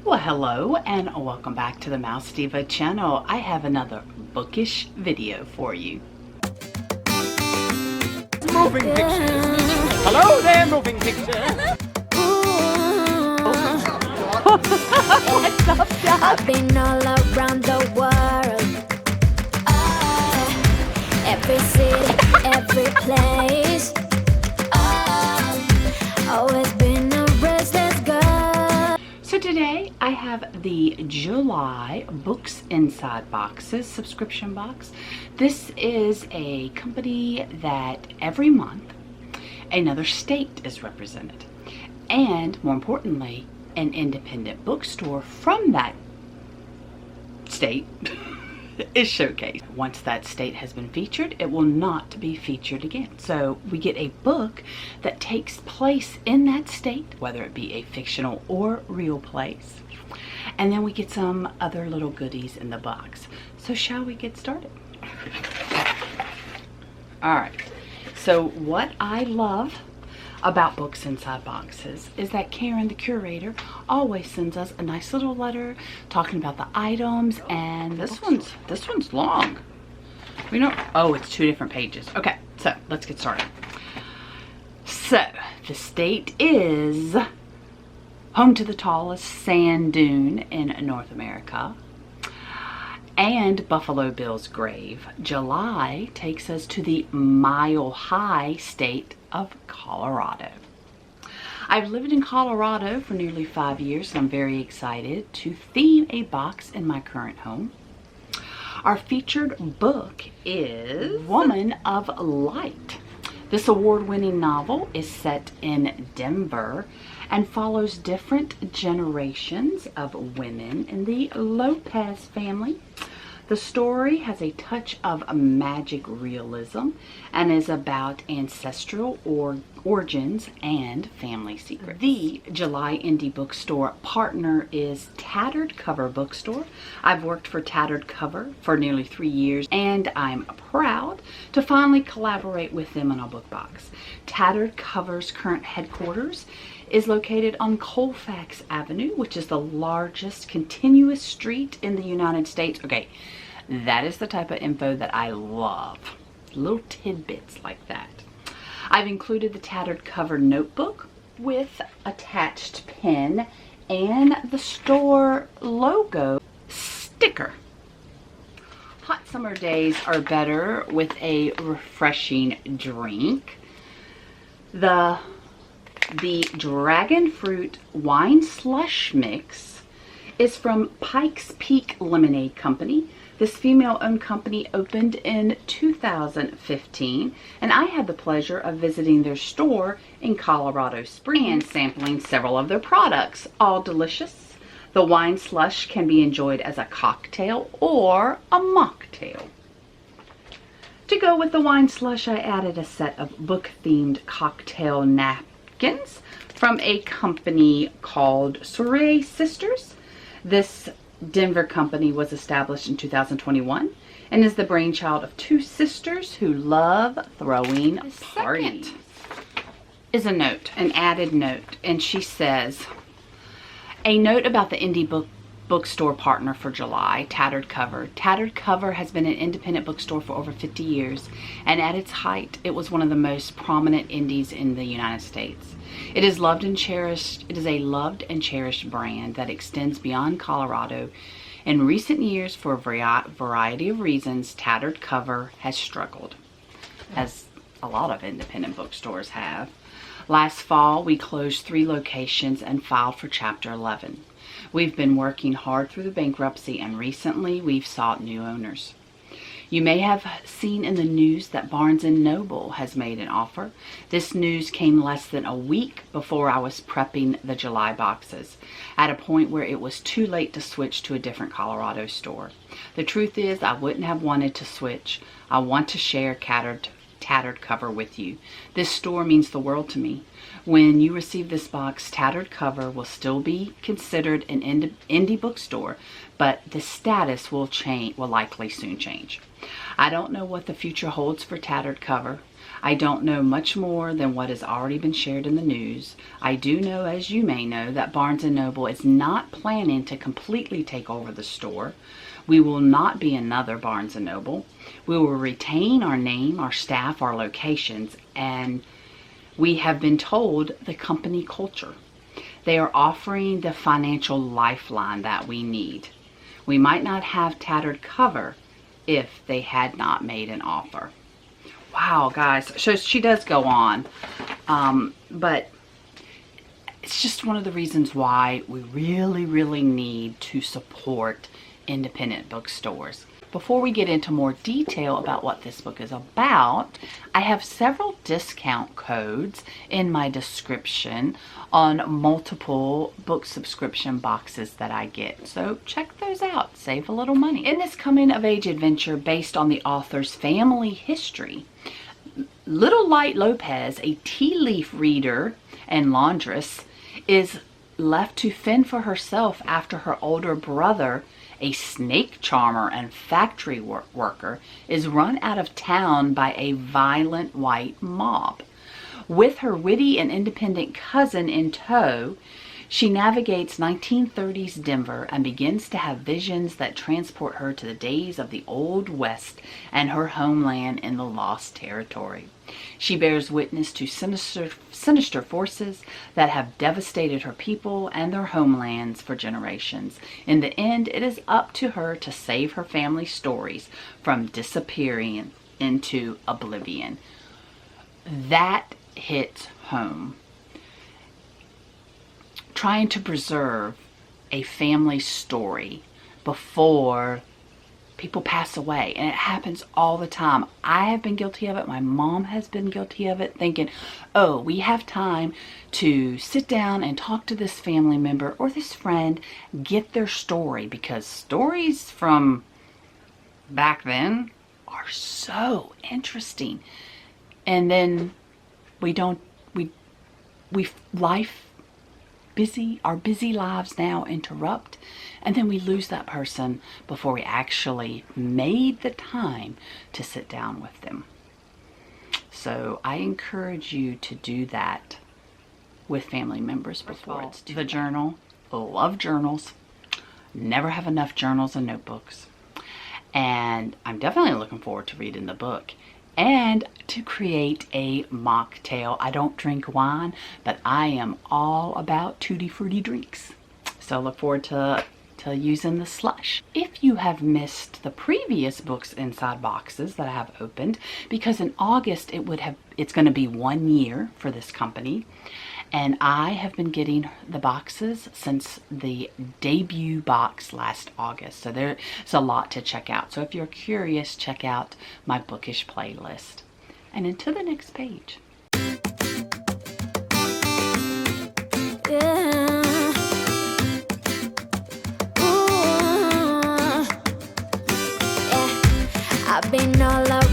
Well, hello and welcome back to the Mouse Diva channel. I have another bookish video for you. Moving pictures. Hello there, moving pictures. What's up, Doc? I've been all around the world. Every city, every place. Always been a restless girl. So today I have the July Books Inside Boxes subscription box. This is a company that every month another state is represented. And more importantly, an independent bookstore from that state is showcased. Once that state has been featured, it will not be featured again. So we get a book that takes place in that state, whether it be a fictional or real place. And then we get some other little goodies in the box. So shall we get started? All right. So what I love about Books Inside Boxes is that Karen, the curator, always sends us a nice little letter talking about the items, and this one's long. We don't, oh, it's 2 different pages. Okay, so let's get started. So the state is home to the tallest sand dune in North America and Buffalo Bill's grave. July takes us to the Mile High state of Colorado. I've lived in Colorado for nearly 5 years, and I'm very excited to theme a box in my current home. Our featured book is Woman of Light. This award-winning novel is set in Denver and follows different generations of women in the Lopez family. The story has a touch of magic realism and is about ancestral origins and family secrets. The July Indie Bookstore partner is Tattered Cover Bookstore. I've worked for Tattered Cover for nearly 3 years, and I'm proud to finally collaborate with them on a book box. Tattered Cover's current headquarters is located on Colfax Avenue, which is the largest continuous street in the United States. Okay, that is the type of info that I love. Little tidbits like that. I've included the Tattered Cover notebook with attached pen and the store logo sticker. Hot summer days are better with a refreshing drink. The Dragon Fruit Wine Slush Mix is from Pikes Peak Lemonade Company. This female-owned company opened in 2015, and I had the pleasure of visiting their store in Colorado Springs and sampling several of their products, all delicious. The wine slush can be enjoyed as a cocktail or a mocktail. To go with the wine slush, I added a set of book-themed cocktail napkins from a company called Soiree Sisters. This Denver company was established in 2021 and is the brainchild of 2 sisters who love throwing parties. Is a note, an added note, and she says, a note about the indie bookstore partner for July, Tattered Cover. Tattered Cover has been an independent bookstore for over 50 years, and at its height, it was one of the most prominent indies in the United States. It is loved and cherished. It is a loved and cherished brand that extends beyond Colorado. In recent years, for a variety of reasons, Tattered Cover has struggled, as a lot of independent bookstores have. Last fall, we closed 3 locations and filed for Chapter 11. We've been working hard through the bankruptcy, and recently we've sought new owners. You may have seen in the news that Barnes & Noble has made an offer. This news came less than a week before I was prepping the July boxes, at a point where it was too late to switch to a different Colorado store. The truth is, I wouldn't have wanted to switch. I want to share Tattered Cover with you. This store means the world to me. When you receive this box, Tattered Cover will still be considered an indie bookstore, but the status will likely soon change. I don't know what the future holds for Tattered Cover, I don't know much more than what has already been shared in the news. I do know, as you may know, that Barnes & Noble is not planning to completely take over the store. We will not be another Barnes & Noble. We will retain our name, our staff, our locations, and we have been told the company culture. They are offering the financial lifeline that we need. We might not have tattered cover if they had not made an offer. Wow, guys. So she does go on. But it's just one of the reasons why we really, really need to support independent bookstores. Before we get into more detail about what this book is about, I have several discount codes in my description on multiple book subscription boxes that I get. So check those out. Save a little money. In this coming-of-age adventure based on the author's family history, Little Light Lopez, a tea leaf reader and laundress, is left to fend for herself after her older brother, a snake charmer and factory worker, is run out of town by a violent white mob. With her witty and independent cousin in tow, she navigates 1930s Denver and begins to have visions that transport her to the days of the Old West and her homeland in the Lost Territory. She bears witness to sinister forces that have devastated her people and their homelands for generations. In the end, it is up to her to save her family stories from disappearing into oblivion. That hits home. Trying to preserve a family story before people pass away, and it happens all the time. I have been guilty of it. My mom has been guilty of it, thinking, oh, we have time to sit down and talk to this family member or this friend, get their story, because stories from back then are so interesting. And then our busy lives now interrupt, and then we lose that person before we actually made the time to sit down with them. So I encourage you to do that with family members before it's too late. The journal. Love journals. Never have enough journals and notebooks. And I'm definitely looking forward to reading the book and to create a mocktail. I don't drink wine, but I am all about tutti frutti drinks. So look forward to using the slush. If you have missed the previous books inside boxes that I have opened, because in August it's going to be 1 year for this company, and I have been getting the boxes since the debut box last August. So there's a lot to check out. So if you're curious, check out my bookish playlist. And into the next page. Yeah. Ooh. Yeah. I've been all around